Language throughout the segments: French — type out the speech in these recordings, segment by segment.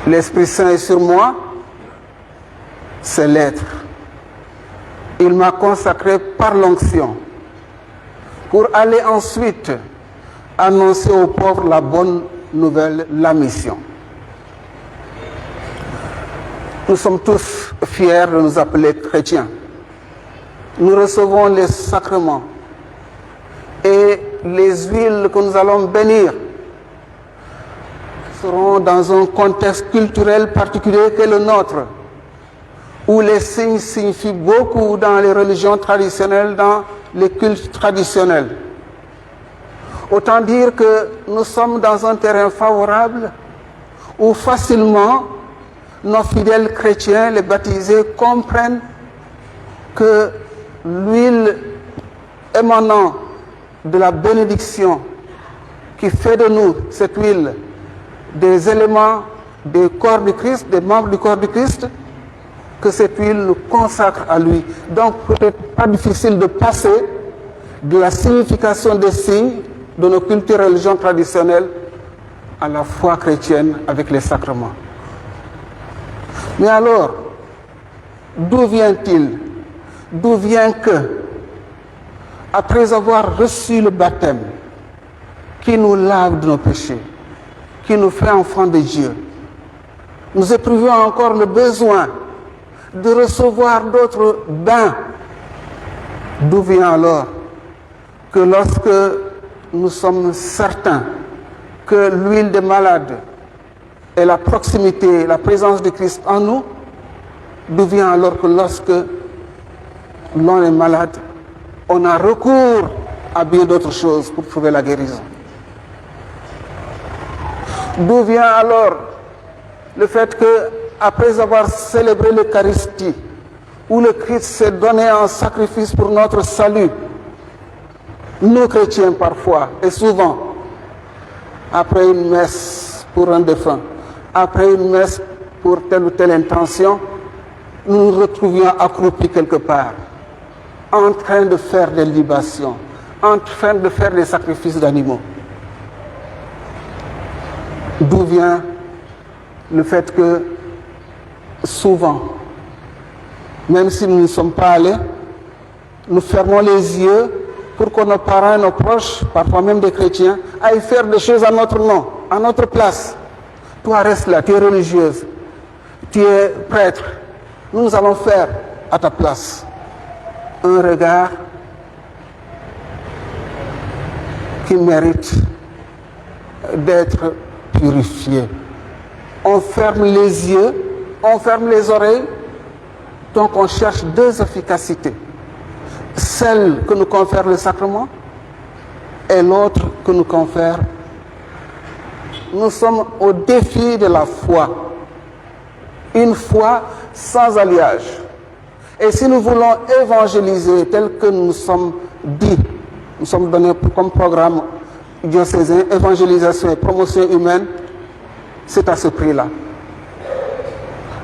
L'Esprit Saint est sur moi, c'est l'être. Il m'a consacré par l'onction pour aller ensuite annoncer aux pauvres la bonne nouvelle, la mission. Nous sommes tous fiers de nous appeler chrétiens. Nous recevons les sacrements et les huiles que nous allons bénir seront dans un contexte culturel particulier que le nôtre, où les signes signifient beaucoup dans les religions traditionnelles, dans les cultes traditionnels. Autant dire que nous sommes dans un terrain favorable où facilement nos fidèles chrétiens, les baptisés, comprennent que l'huile émanant de la bénédiction qui fait de nous, cette huile, des éléments du corps du Christ, des membres du corps du Christ, que cette huile nous consacre à lui. Donc peut-être pas difficile de passer de la signification des signes de nos cultures et religions traditionnelles à la foi chrétienne avec les sacrements. Mais alors, d'où vient-il? D'où vient que, après avoir reçu le baptême, qui nous lave de nos péchés, qui nous fait enfants de Dieu, nous éprouvons encore le besoin de recevoir d'autres bains? D'où vient alors que lorsque nous sommes certains que l'huile des malades et la proximité, la présence de Christ en nous, d'où vient alors que lorsque l'on est malade, on a recours à bien d'autres choses pour trouver la guérison? D'où vient alors le fait que, après avoir célébré l'Eucharistie, où le Christ s'est donné en sacrifice pour notre salut, nous chrétiens parfois et souvent, après une messe pour un défunt, après une messe pour telle ou telle intention, nous nous retrouvions accroupis quelque part, en train de faire des libations, en train de faire des sacrifices d'animaux. D'où vient le fait que souvent, même si nous ne sommes pas allés, nous fermons les yeux pour que nos parents et nos proches, parfois même des chrétiens, aillent faire des choses à notre nom, à notre place. Toi, reste là, tu es religieuse, tu es prêtre. Nous allons faire à ta place un regard qui mérite d'être purifié. On ferme les yeux, on ferme les oreilles, donc on cherche deux efficacités. Celle que nous confère le sacrement et l'autre que nous confère. Nous sommes au défi de la foi. Une foi sans alliage. Et si nous voulons évangéliser tel que nous sommes dit, nous sommes donnés comme programme diocésain, évangélisation et promotion humaine, c'est à ce prix-là.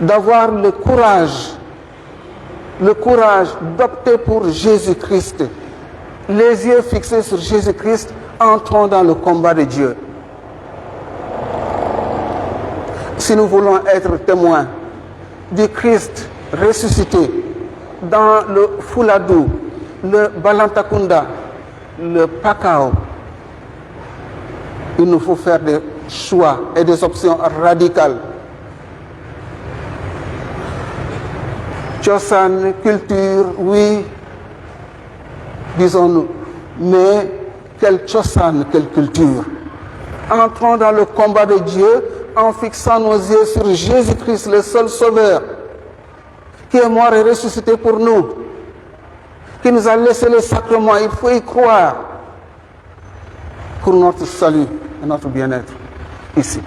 D'avoir le courage d'opter pour Jésus-Christ. Les yeux fixés sur Jésus-Christ, entrons dans le combat de Dieu. Si nous voulons être témoins du Christ ressuscité dans le Fouladou, le Balantakunda, le Pakao, il nous faut faire des choix et des options radicales. Cosaan, culture, oui, disons-nous, mais quel cosaan, quelle culture? Entrons dans le combat de Dieu en fixant nos yeux sur Jésus-Christ, le seul Sauveur, qui est mort et ressuscité pour nous, qui nous a laissé les sacrements. Il faut y croire pour notre salut et notre bien-être ici.